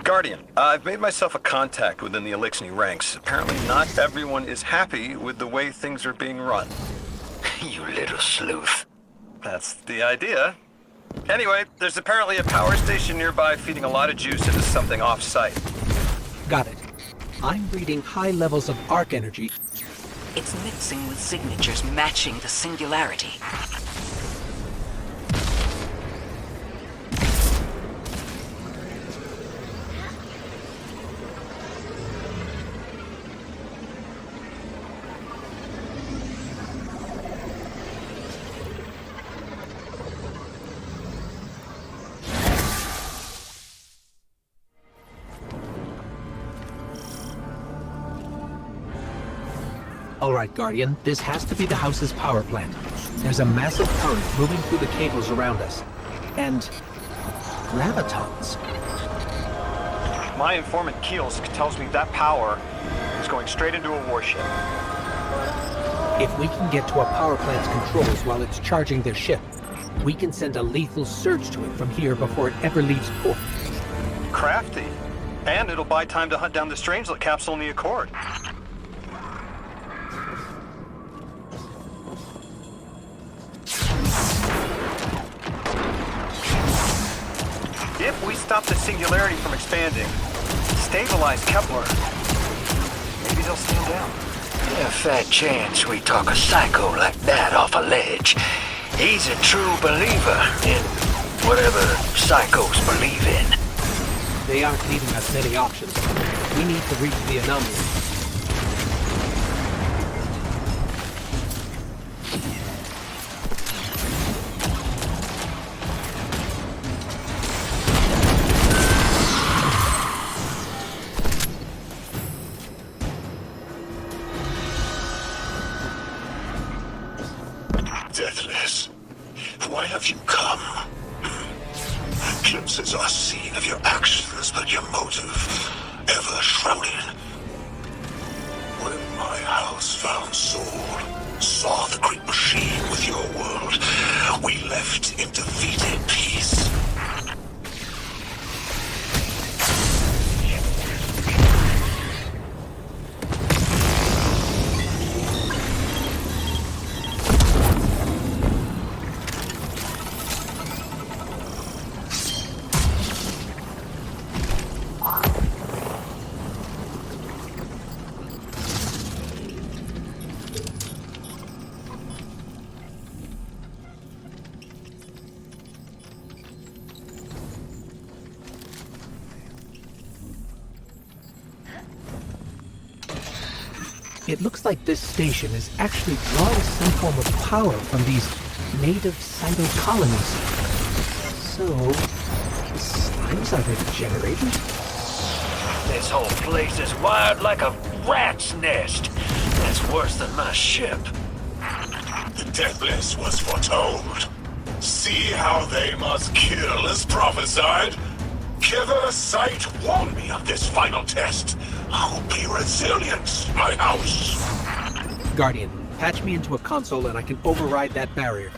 Guardian, I've made myself a contact within the Eliksni ranks. Apparently not everyone is happy with the way things are being run. You little sleuth. That's the idea. Anyway, there's apparently a power station nearby feeding a lot of juice into something off-site. Got it. I'm reading high levels of arc energy. It's mixing with signatures matching the singularity. All right, Guardian, this has to be the house's power plant. There's a massive current moving through the cables around us. And gravitons. My informant Keels tells me that power is going straight into a warship. If we can get to a power plant's controls while it's charging their ship, we can send a lethal surge to it from here before it ever leaves port. Crafty. And it'll buy time to hunt down the Strangelet capsule in the Accord. If we stop the singularity from expanding, stabilize Kepler, maybe they'll stand down. A fat chance we talk a psycho like that off a ledge. He's a true believer in whatever psychos believe in. They aren't leaving us many options. We need to reach the anomaly. Deathless, why have you come? Glimpses are seen of your actions, but your motive ever shrouded. When my house found Soul, saw the great machine with your world, we left in defeated peace. It looks like this station is actually drawing some form of power from these native cyto colonies. So, the slimes are the generator? This whole place is wired like a rat's nest. That's worse than my ship. The Deathless was foretold. See how they must kill as prophesied. Kiver Sight warned me of this final test. I'll be resilient, my house. Guardian, patch me into a console and I can override that barrier.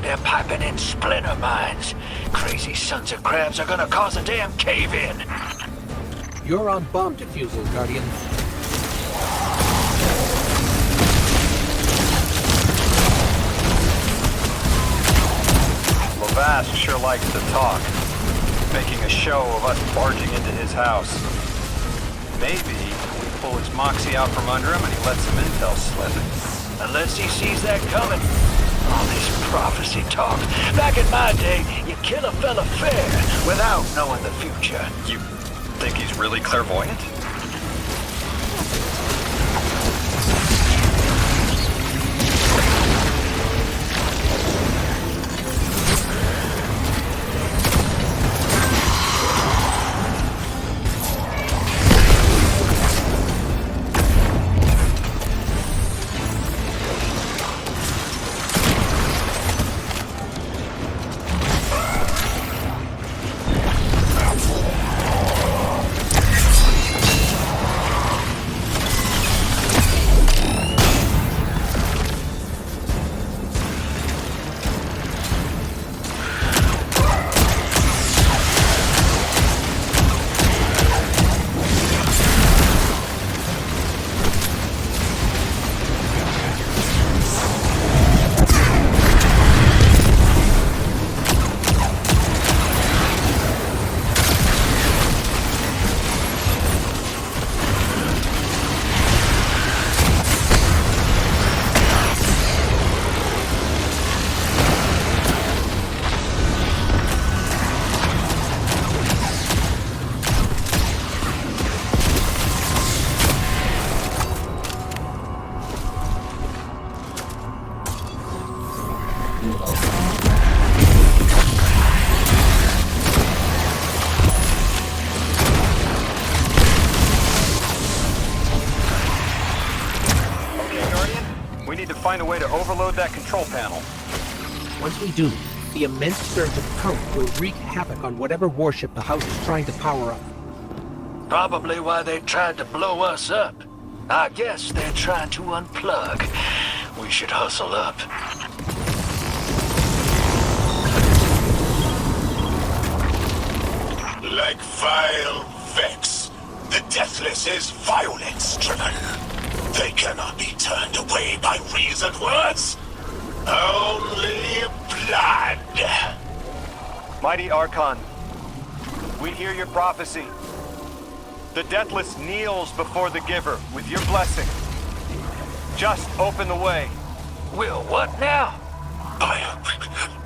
They're piping in splinter mines. Crazy sons of crabs are gonna cause a damn cave-in. You're on bomb defusal, Guardian. Lavast sure likes to talk, making a show of us barging into his house. Maybe we pull his moxie out from under him and he lets some intel slip. Unless he sees that coming. All this prophecy talk. Back in my day, you kill a fella fair without knowing the future. You think he's really clairvoyant? Find a way to overload that control panel. Once we do, the immense surge of current will wreak havoc on whatever warship the House is trying to power up. Probably why they tried to blow us up. I guess they're trying to unplug. We should hustle up. Like vile Vex, the Deathless is violence-driven. They cannot be turned away by reasoned words. Only blood. Mighty Archon, we hear your prophecy. The Deathless kneels before the Giver with your blessing. Just open the way. Will what now?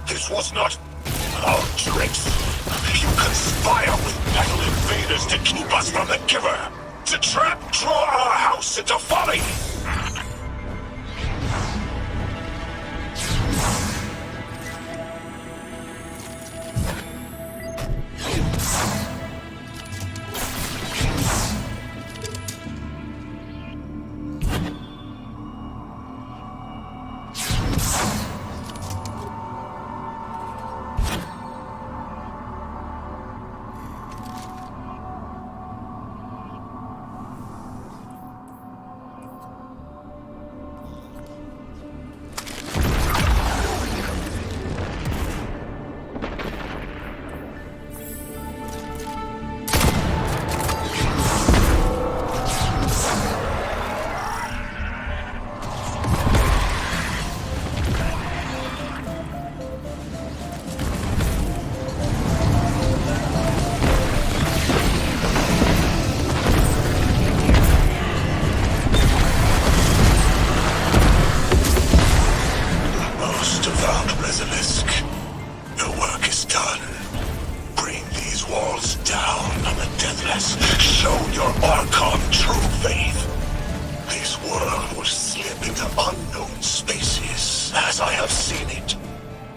This was not our tricks. You conspire with metal invaders to keep us from the Giver. To draw our house into folly!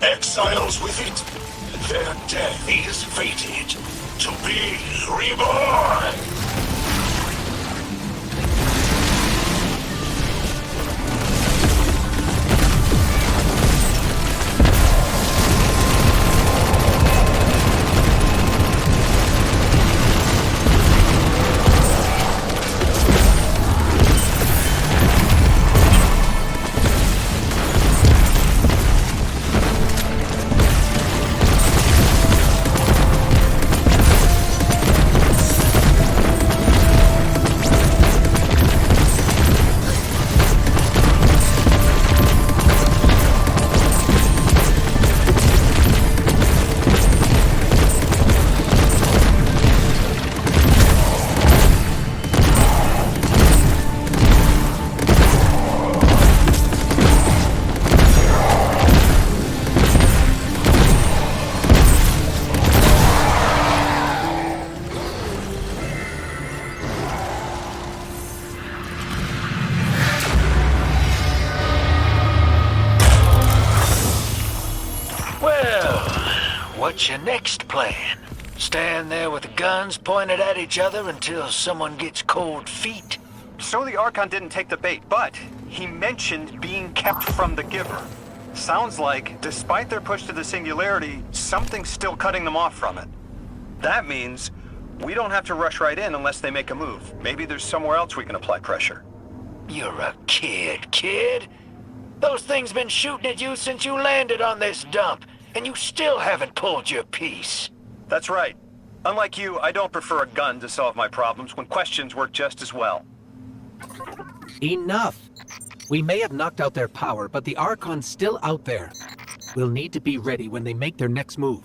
Exiles with it, their death is fated to be reborn! What's your next plan? Stand there with the guns pointed at each other until someone gets cold feet? So the Archon didn't take the bait, but he mentioned being kept from the Giver. Sounds like, despite their push to the Singularity, something's still cutting them off from it. That means we don't have to rush right in unless they make a move. Maybe there's somewhere else we can apply pressure. You're a kid. Those things been shooting at you since you landed on this dump, and you still haven't pulled your piece. That's right. Unlike you, I don't prefer a gun to solve my problems when questions work just as well. Enough! We may have knocked out their power, but the Archon's still out there. We'll need to be ready when they make their next move.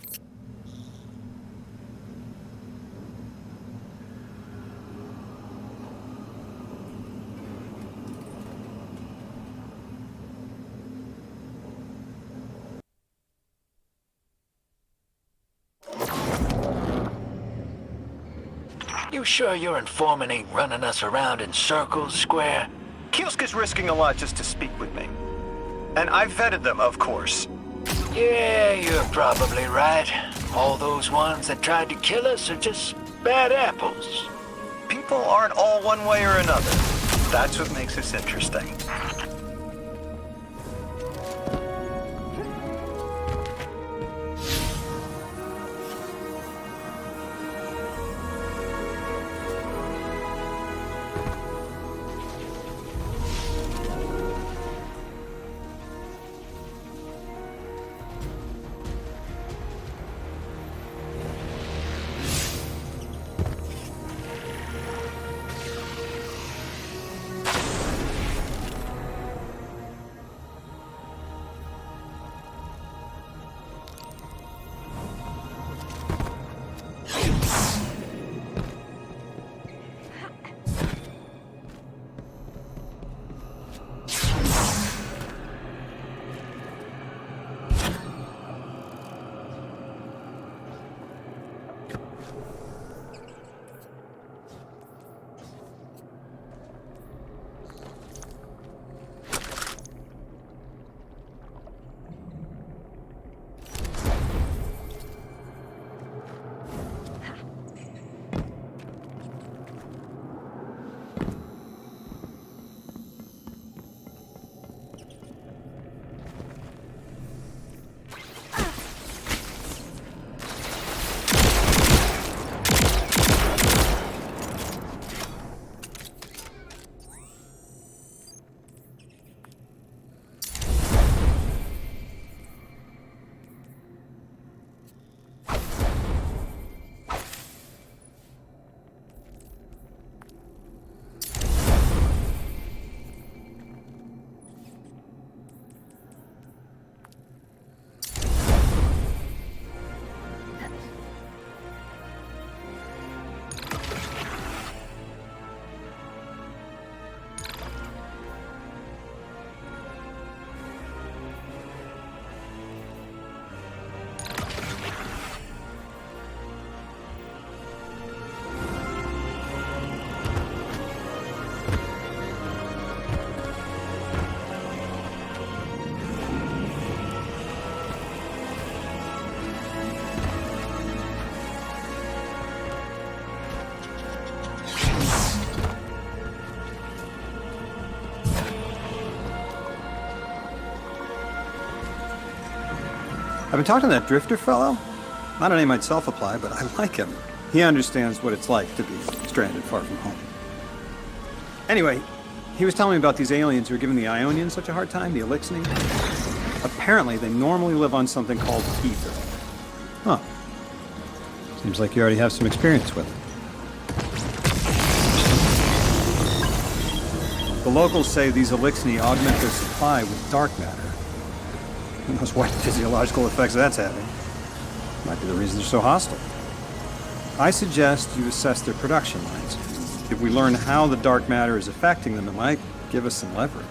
You sure your informant ain't running us around in circles, Square? Kiosk is risking a lot just to speak with me. And I've vetted them, of course. Yeah, you're probably right. All those ones that tried to kill us are just bad apples. People aren't all one way or another. That's what makes this interesting. I've been talking to that drifter fellow. Not a name I'd self-apply, but I like him. He understands what it's like to be stranded far from home. Anyway, he was telling me about these aliens who are giving the Ionians such a hard time, the Eliksni. Apparently, they normally live on something called ether. Huh. Seems like you already have some experience with it. The locals say these Eliksni augment their supply with dark matter. Who knows what physiological effects that's having. Might be the reason they're so hostile. I suggest you assess their production lines. If we learn how the dark matter is affecting them, it might give us some leverage.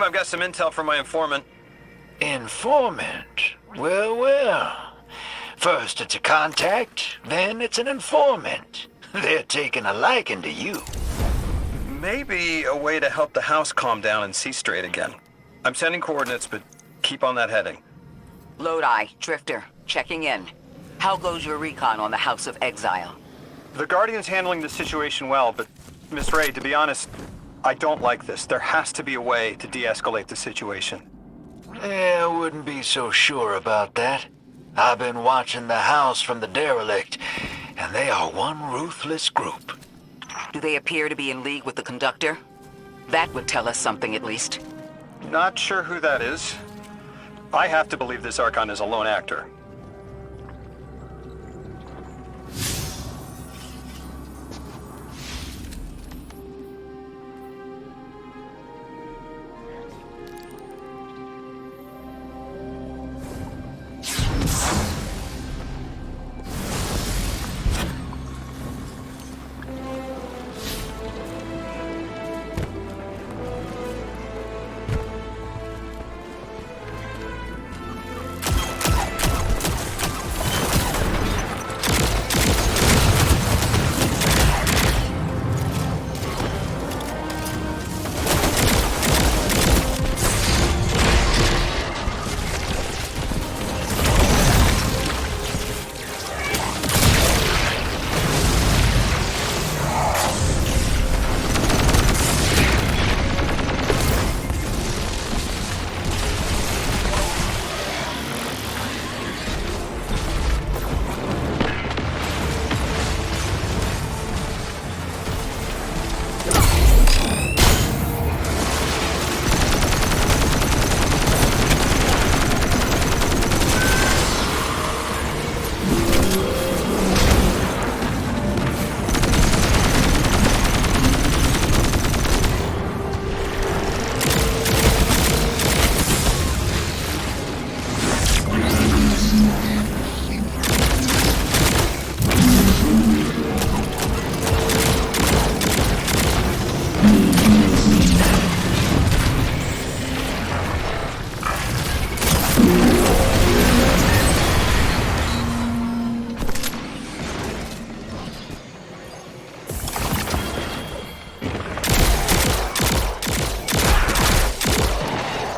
I've got some intel from my informant. Informant? Well, well. First it's a contact, then it's an informant. They're taking a liking to you. Maybe a way to help the house calm down and see straight again. I'm sending coordinates, but keep on that heading. Lodi, Drifter, checking in. How goes your recon on the House of Exile? The Guardian's handling the situation well, but Miss Ray, to be honest, I don't like this. There has to be a way to de-escalate the situation. I wouldn't be so sure about that. I've been watching the house from the derelict, and they are one ruthless group. Do they appear to be in league with the Conductor? That would tell us something at least. Not sure who that is. I have to believe this Archon is a lone actor.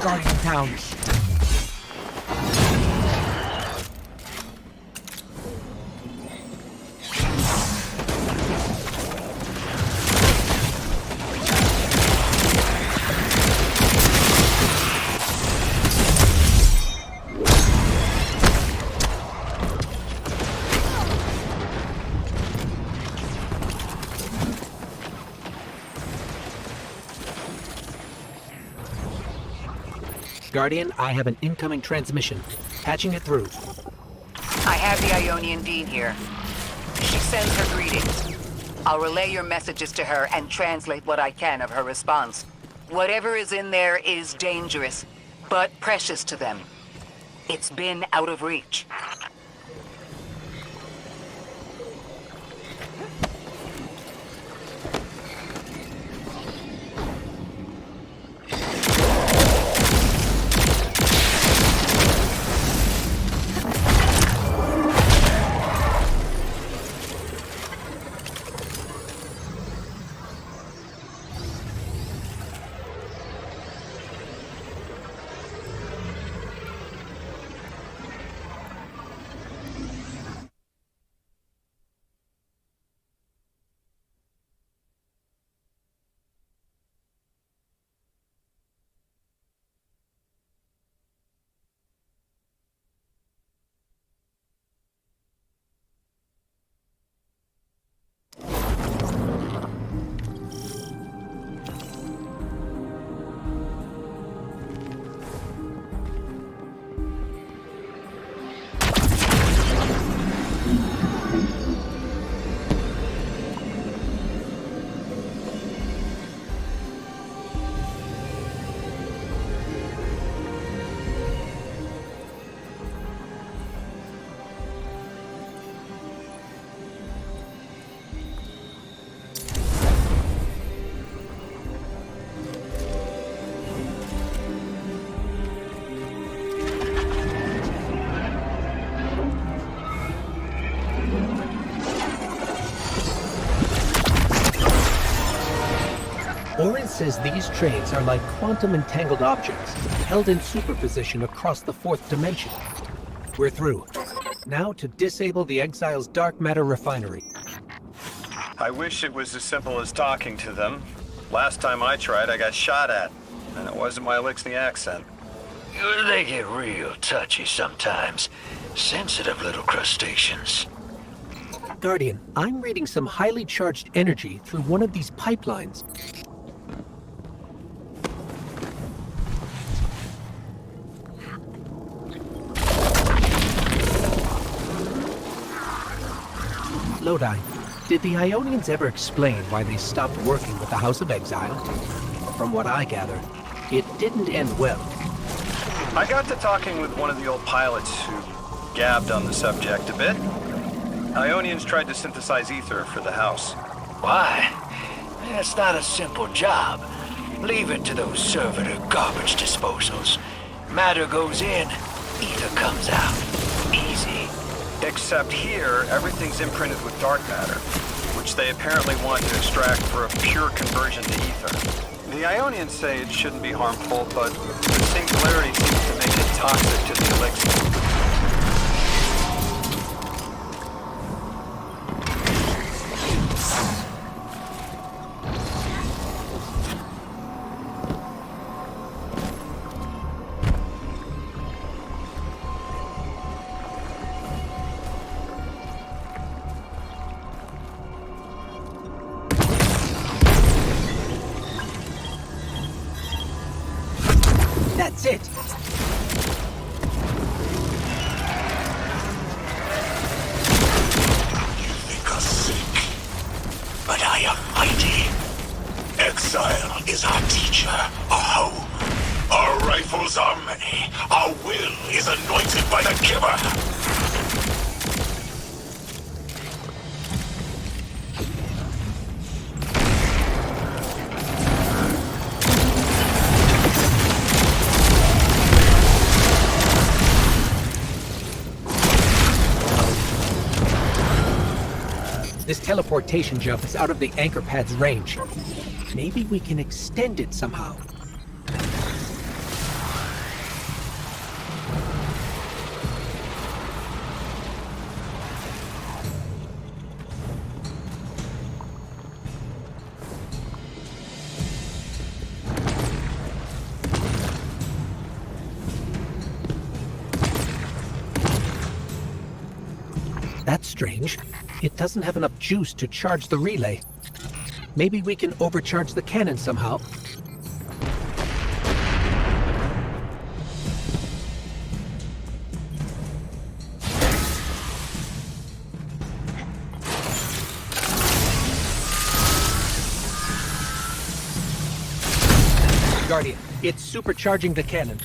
Guardian down. Guardian, I have an incoming transmission. Patching it through. I have the Ionian Dean here. She sends her greetings. I'll relay your messages to her and translate what I can of her response. Whatever is in there is dangerous, but precious to them. It's been out of reach. says these trains are like quantum entangled objects, held in superposition across the fourth dimension. We're through. Now to disable the Exile's dark matter refinery. I wish it was as simple as talking to them. Last time I tried, I got shot at. And it wasn't my Eliksni accent. They get real touchy sometimes. Sensitive little crustaceans. Guardian, I'm reading some highly charged energy through one of these pipelines. Lodi, did the Ionians ever explain why they stopped working with the House of Exile? From what I gather, it didn't end well. I got to talking with one of the old pilots who gabbed on the subject a bit. Ionians tried to synthesize ether for the house. Why? That's not a simple job. Leave it to those servitor garbage disposals. Matter goes in, ether comes out. Easy. Except here, everything's imprinted with dark matter, which they apparently want to extract for a pure conversion to ether. The Ionians say it shouldn't be harmful, but the singularity seems to make it toxic to the Eliksni. That's it! You think us sick, but I am mighty. Exile is our teacher, our home. Our rifles are many. Our will is anointed by the Giver. This teleportation jump is out of the anchor pad's range. Maybe we can extend it somehow. That's strange. It doesn't have enough juice to charge the relay. Maybe we can overcharge the cannon somehow. Guardian, it's supercharging the cannon.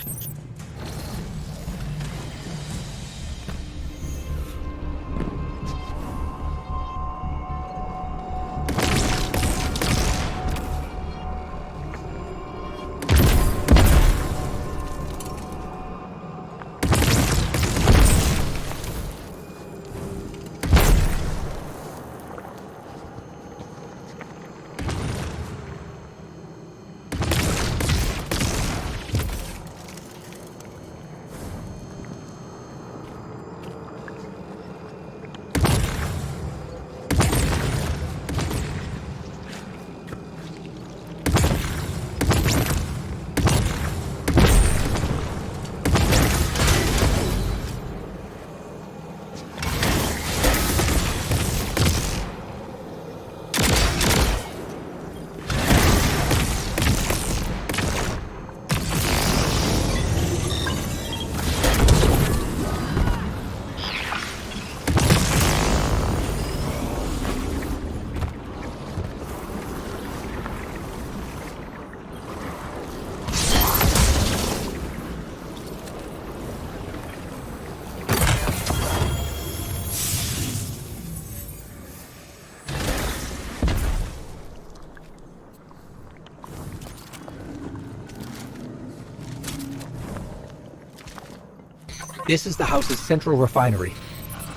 This is the house's central refinery.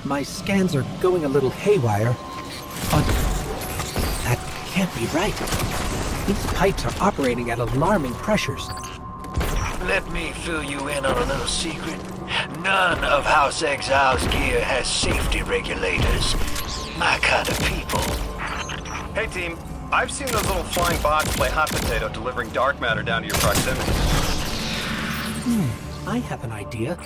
My scans are going a little haywire, but that can't be right. These pipes are operating at alarming pressures. Let me fill you in on a little secret. None of House Exile's gear has safety regulators. My kind of people. Hey team, I've seen those little flying bots play hot potato delivering dark matter down to your proximity. I have an idea.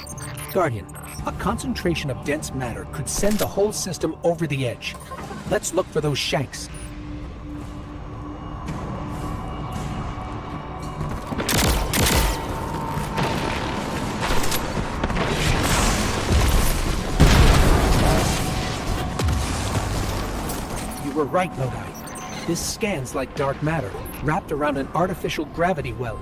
Guardian, a concentration of dense matter could send the whole system over the edge. Let's look for those shanks. You were right, Lodi. This scans like dark matter, wrapped around an artificial gravity well.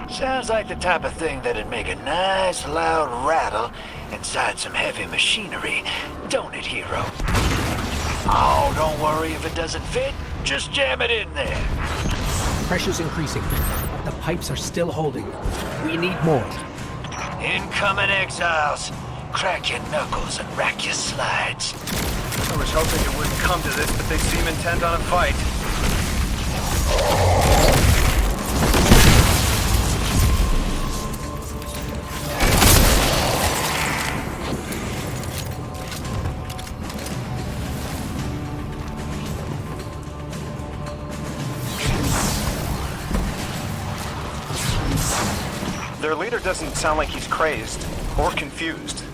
Sounds like the type of thing that'd make a nice loud rattle inside some heavy machinery, don't it, hero? Oh, don't worry if it doesn't fit. Just jam it in there. Pressure's increasing. The pipes are still holding. We need more. Incoming exiles. Crack your knuckles and rack your slides. I was hoping it wouldn't come to this, but they seem intent on a fight. Their leader doesn't sound like he's crazed or confused.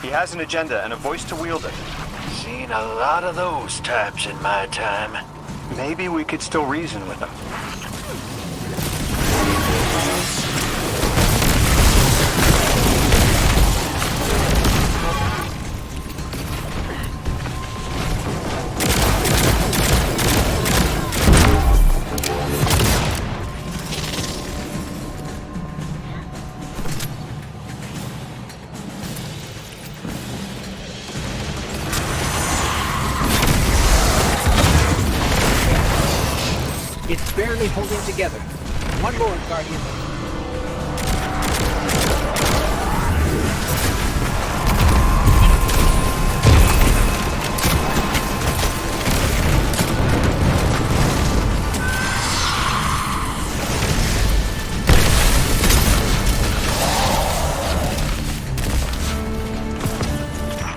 He has an agenda and a voice to wield it. Seen a lot of those types in my time. Maybe we could still reason with him. It's barely holding together. One more, Guardian.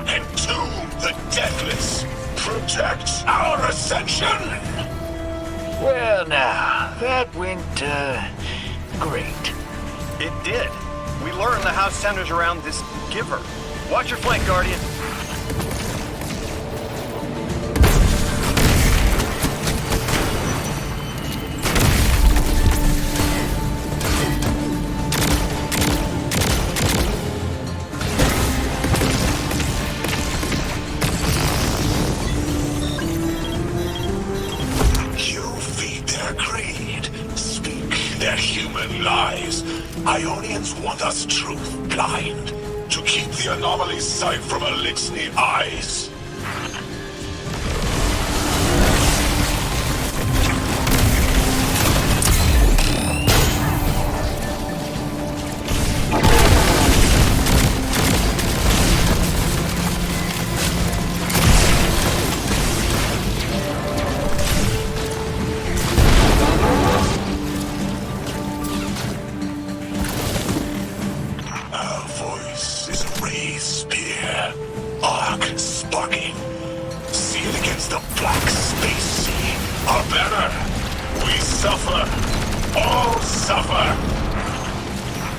Entomb the Deathless! Protect our ascension! Well now, that went, great. It did. We learned the house centers around this giver. Watch your flank, Guardian. Ionians want us truth blind, to keep the anomaly's sight from Eliksni eyes.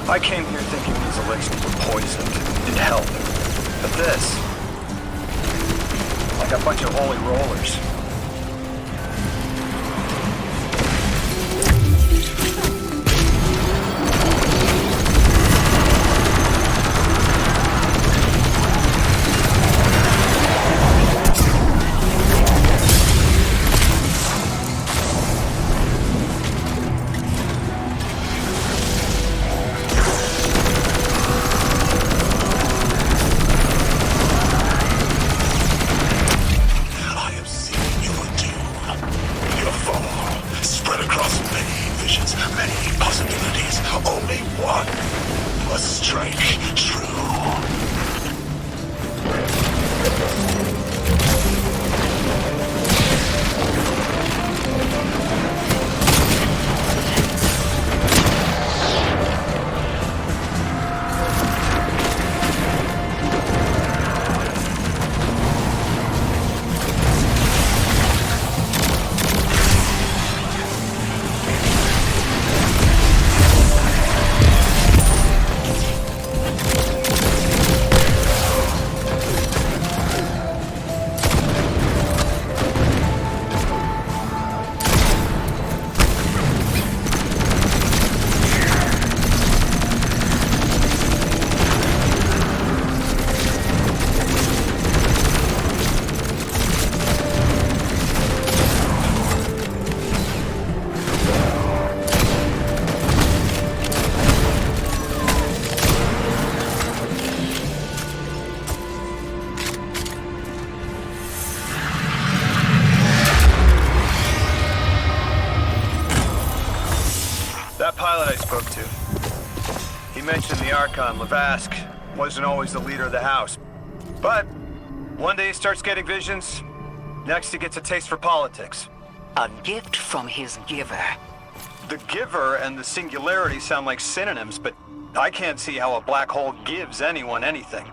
I came here thinking these elixirs were poisoned. It'd help. But this... like a bunch of holy rollers. Archon, Lavask, wasn't always the leader of the house. But one day he starts getting visions, next he gets a taste for politics. A gift from his giver. The giver and the singularity sound like synonyms, but I can't see how a black hole gives anyone anything.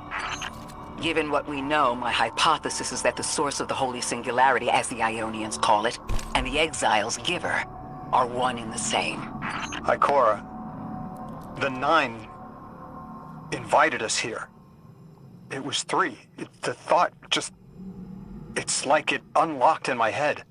Given what we know, my hypothesis is that the source of the Holy Singularity, as the Ionians call it, and the Exile's giver are one and the same. Ikora, the Nine invited us here. It was 3. The thought just... It's like it unlocked in my head.